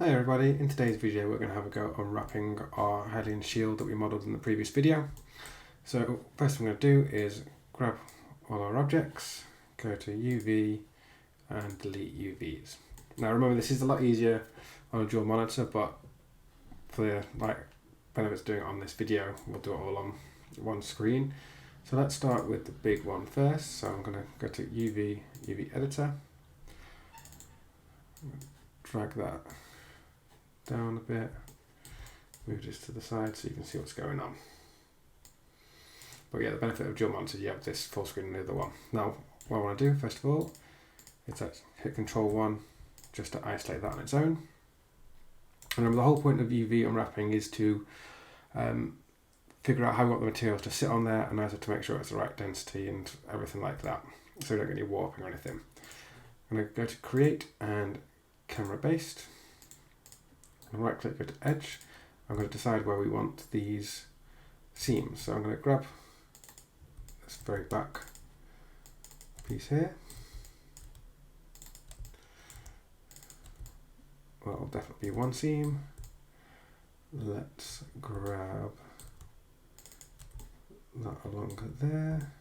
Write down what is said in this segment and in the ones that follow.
Hi everybody, in today's video we're going to have a go unwrapping our Hylian shield that we modelled in the previous video. So first thing I'm going to do is grab all our objects, go to UV and delete UVs. Now remember, this is a lot easier on a dual monitor, but for the benefits of doing it on this video, we'll do it all on one screen. So let's start with the big one first. So I'm going to go to UV editor, drag that down a bit, move this to the side so you can see what's going on. But yeah, the benefit of dual monitor, you have this full screen and the other one. Now, what I want to do first of all is hit Control 1 just to isolate that on its own. And remember, the whole point of UV unwrapping is to figure out how we want the materials to sit on there and also to make sure it's the right density and everything like that, so we don't get any warping or anything. I'm going to go to Create and Camera Based. And right click, go to Edge. I'm going to decide where we want these seams. So I'm going to grab this very back piece here. Well, it'll definitely be one seam. Let's grab that along there.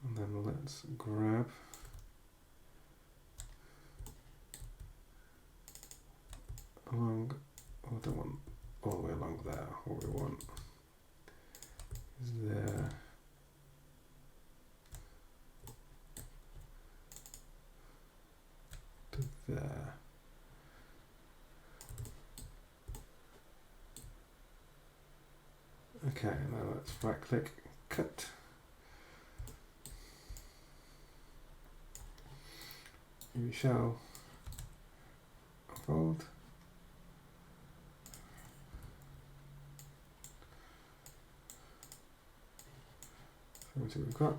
And then let's grab along, I don't want all the way along there, what we want is there to there. Okay, now let's right click, cut. You shall unfold. Let's see what we've got.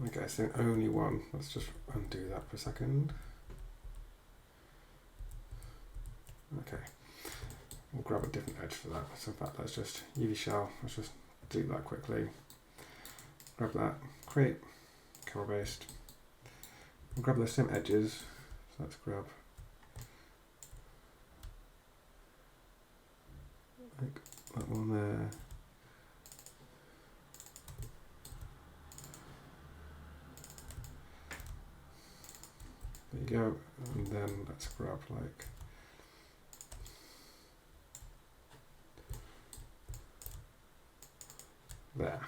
Okay, so only one. Let's just undo that for a second. Okay, we'll grab a different edge for that. So in fact, let's just UV shell. Let's just do that quickly. Grab that, create, camera based. We'll grab those same edges. So let's grab like that one there. There you go. And then let's grab like there.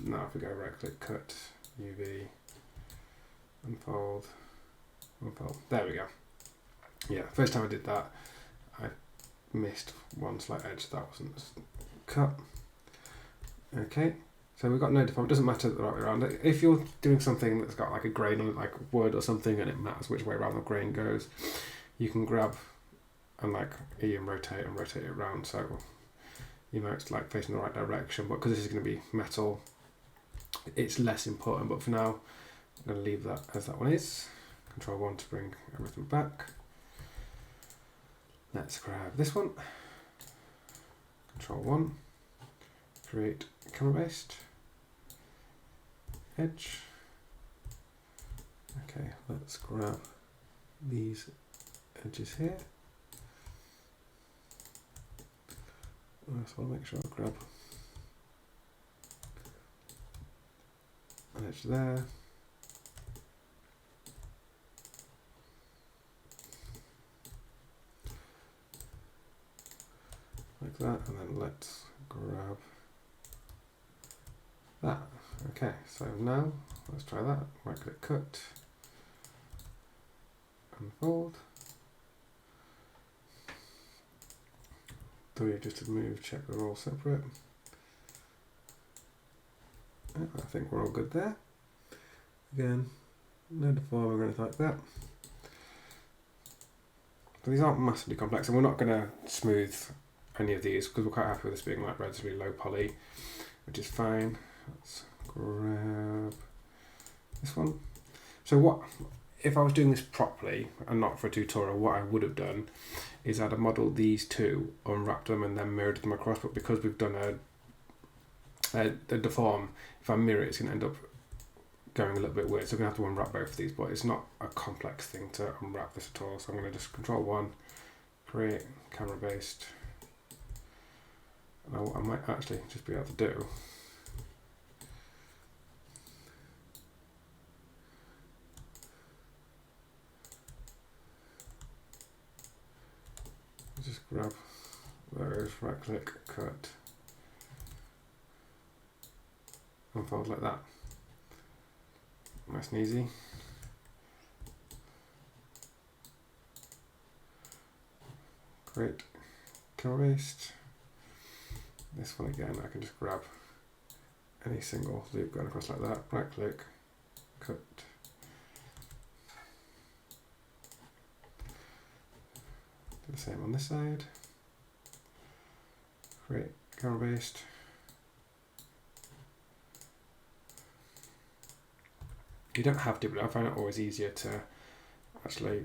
Now if we go right click, cut, UV, unfold, unfold. There we go. Yeah, first time I did that, I missed one slight edge that wasn't cut. Okay, so we've got no deform. It doesn't matter the right way around. If you're doing something that's got like a grain on it, like wood or something, and it matters which way around the grain goes, you can grab and like E and rotate it around, so you know it's like facing the right direction. But because this is going to be metal, it's less important. But for now, I'm going to leave that as that one is. Control 1 to bring everything back. Let's grab this one, Control 1, create camera based, edge. Okay, let's grab these edges here. I just want to make sure I grab an edge there. Like that, and then let's grab that. Okay, so now let's try that. Right click, cut, unfold. Do you just to move, check they're all separate. Yeah, I think we're all good there. Again, no deforming or anything like that. So these aren't massively complex, and we're not going to smooth any of these because we're quite happy with this being like relatively low poly, which is fine. Let's grab this one. So what if I was doing this properly and not for a tutorial? What I would have done is I'd have modelled these two, unwrapped them, and then mirrored them across. But because we've done a deform, if I mirror it, it's going to end up going a little bit weird, so we're going to have to unwrap both of these, but it's not a complex thing to unwrap this at all. So I'm going to just Control 1, create camera based. And I might actually just be able to do just grab those, right click, cut, unfold like that. Nice and easy. Great. Camera based. This one again, I can just grab any single loop going across like that, right click, cut. Do the same on this side. Create camera based. You don't have to, but I find it always easier to actually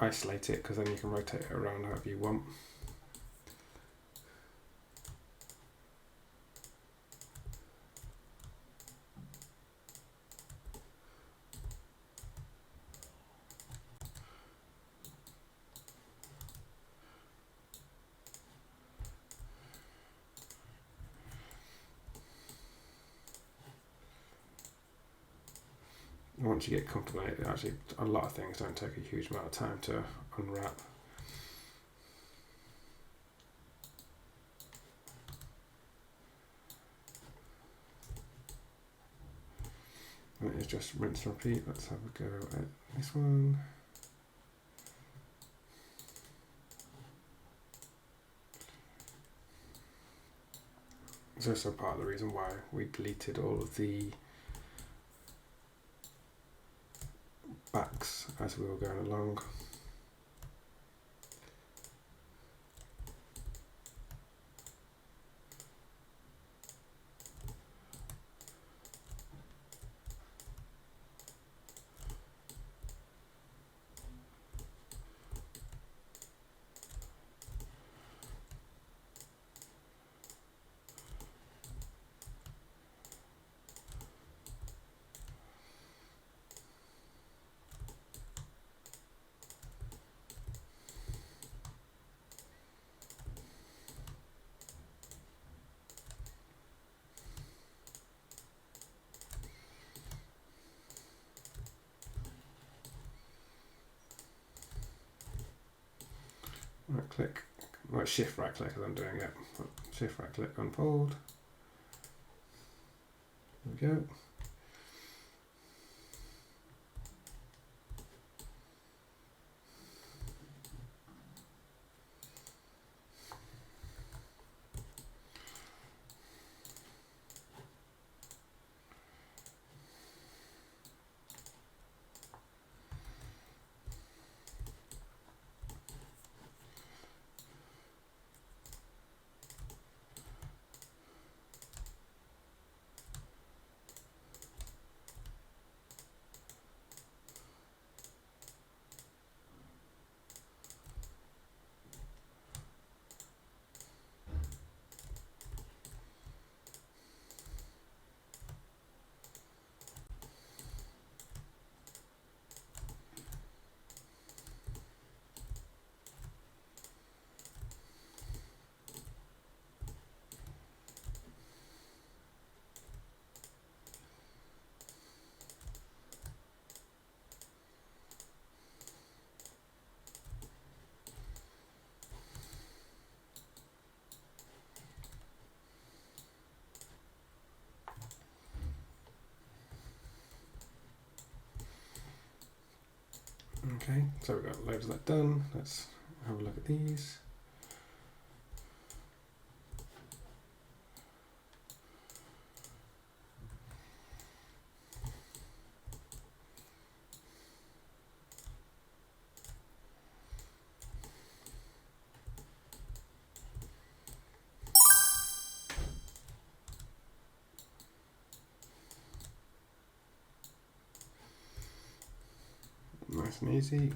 isolate it, because then you can rotate it around however you want. Once you get comfortable in it, actually a lot of things don't take a huge amount of time to unwrap. And it is just rinse and repeat. Let's have a go at this one. It's also part of the reason why we deleted all of the backs as we were going along. Right click, well, shift right click as I'm doing it. Shift right click, unfold. There we go. Okay, so we've got loads of that done. Let's have a look at these. Nice and easy.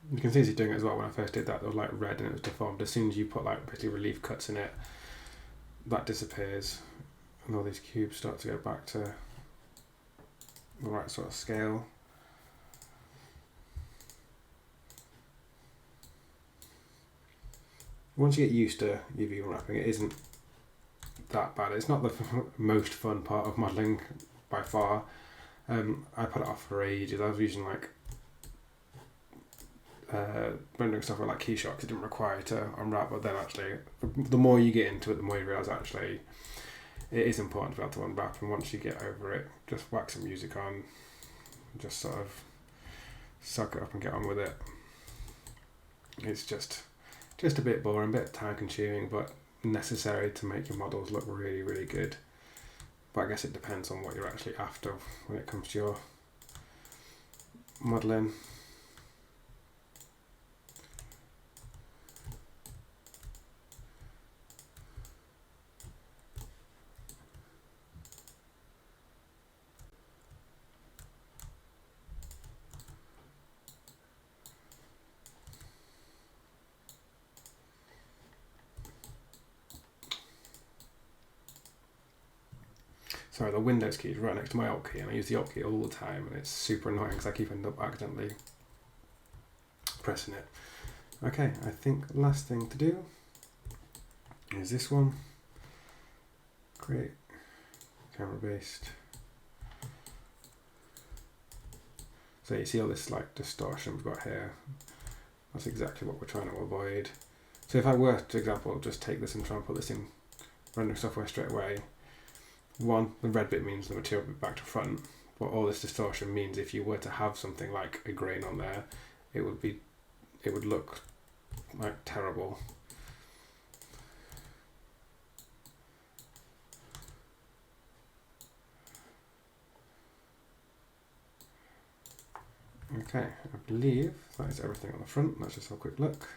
You can see as you're doing it as well. When I first did that, there was like red and it was deformed. As soon as you put like basically relief cuts in it, that disappears, and all these cubes start to go back to the right sort of scale. Once you get used to UV unwrapping, it isn't that bad. It's not the most fun part of modelling by far. I put it off for ages. I was using like rendering stuff with like keyshocks. It didn't require to unwrap, but then actually the more you get into it, the more you realise actually it is important to be able to unwrap, and once you get over it, just whack some music on, just sort of suck it up and get on with it. It's just a bit boring, a bit time consuming, but necessary to make your models look really, really good. But I guess it depends on what you're actually after when it comes to your modelling. Sorry, the Windows key is right next to my Alt key, and I use the Alt key all the time, and it's super annoying because I keep ending up accidentally pressing it. Okay, I think last thing to do is this one. Create camera based. So you see all this like distortion we've got here. That's exactly what we're trying to avoid. So if I were, for example, just take this and try and put this in rendering software straight away, one, the red bit means the material will be back to front, but all this distortion means if you were to have something like a grain on there, it would look like terrible. Okay, I believe that is everything on the front. Let's just have a quick look.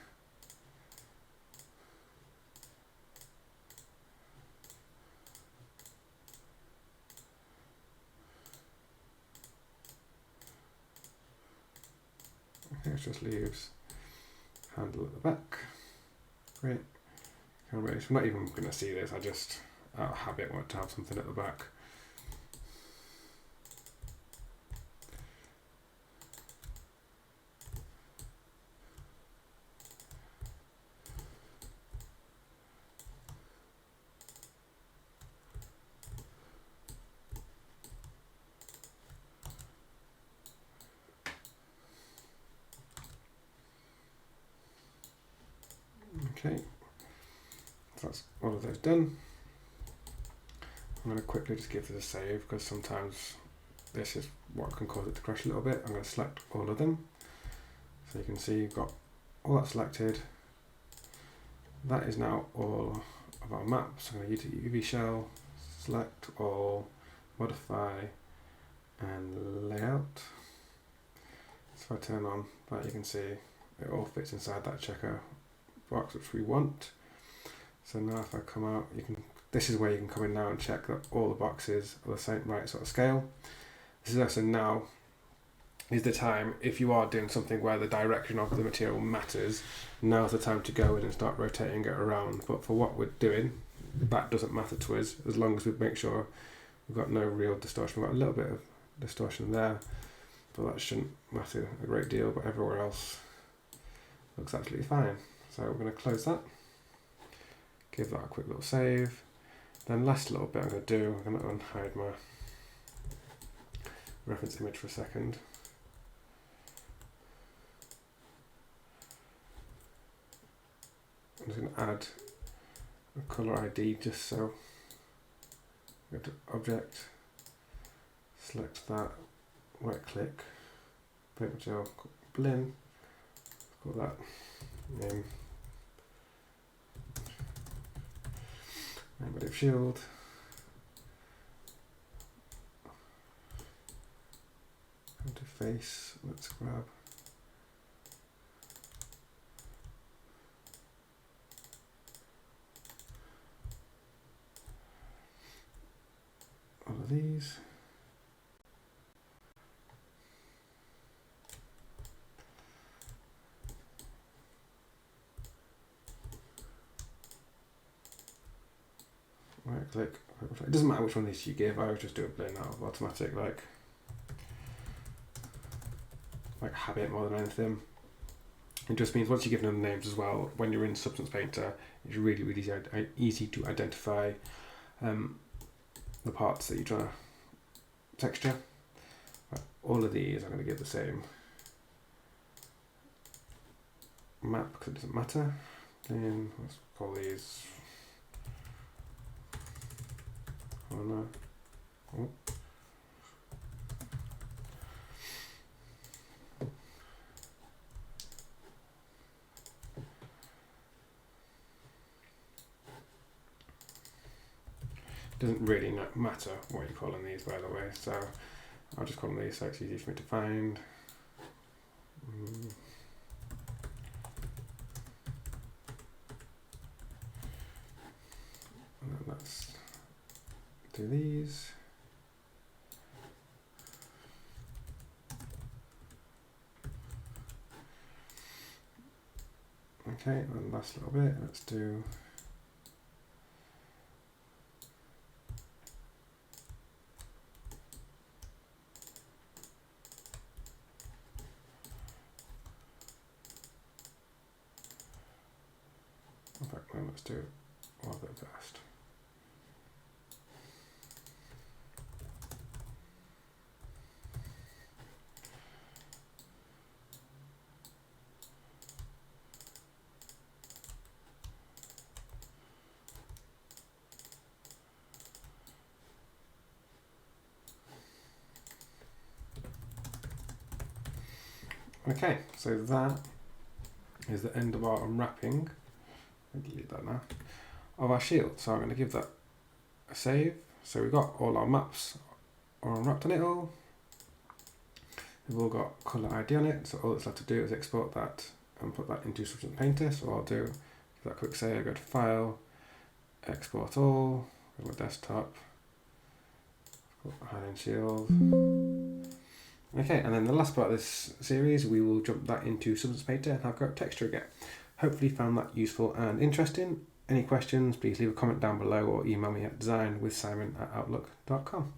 Okay, it just leaves handle at the back. Great. I'm not even going to see this, I just out of habit want to have something at the back. Okay, so that's all of those done. I'm going to quickly just give this a save because sometimes this is what can cause it to crash a little bit. I'm going to select all of them. So you can see you've got all that selected. That is now all of our maps. I'm going to use UV shell, select all, modify and layout. So if I turn on that, you can see it all fits inside that checker box which we want. So now if I come out, this is where you can come in now and check that all the boxes are the same right sort of scale. This is also now is the time, if you are doing something where the direction of the material matters, now's the time to go in and start rotating it around. But for what we're doing, that doesn't matter to us as long as we make sure we've got no real distortion. We've got a little bit of distortion there, but that shouldn't matter a great deal, but everywhere else looks absolutely fine. So we're going to close that, give that a quick little save. Then last little bit I'm going to do, I'm going to unhide my reference image for a second. I'm just going to add a colour ID just so. Go to Object, select that, right click, paint material, blend, call that name. Negative shield. Come to face, let's grab all of these. click. It doesn't matter which one of these you give. I always just do it plain out of automatic, like habit more than anything. It just means once you give them names as well, when you're in Substance Painter, it's really, really easy to identify the parts that you're trying to texture. All of these I'm going to give the same map because it doesn't matter. Then let's call these. Oh no. Oh. Doesn't really matter what you're calling these, by the way, so I'll just call them these so it's easy for me to find. And then let's do these. Okay, and last little bit, let's do let's do all of it first. Okay, so that is the end of our unwrapping. I'll delete that now. Of our shield. So I'm going to give that a save. So we've got all our maps are unwrapped on it all. We've all got colour ID on it. So all that's left to do is export that and put that into Substance Painter. So I'll do, give that a quick save, go to File, Export All, go to my desktop, Hylian shield. Okay, and then the last part of this series, we will jump that into Substance Painter and have correct texture again. Hopefully you found that useful and interesting. Any questions, please leave a comment down below or email me at designwithsimon@outlook.com.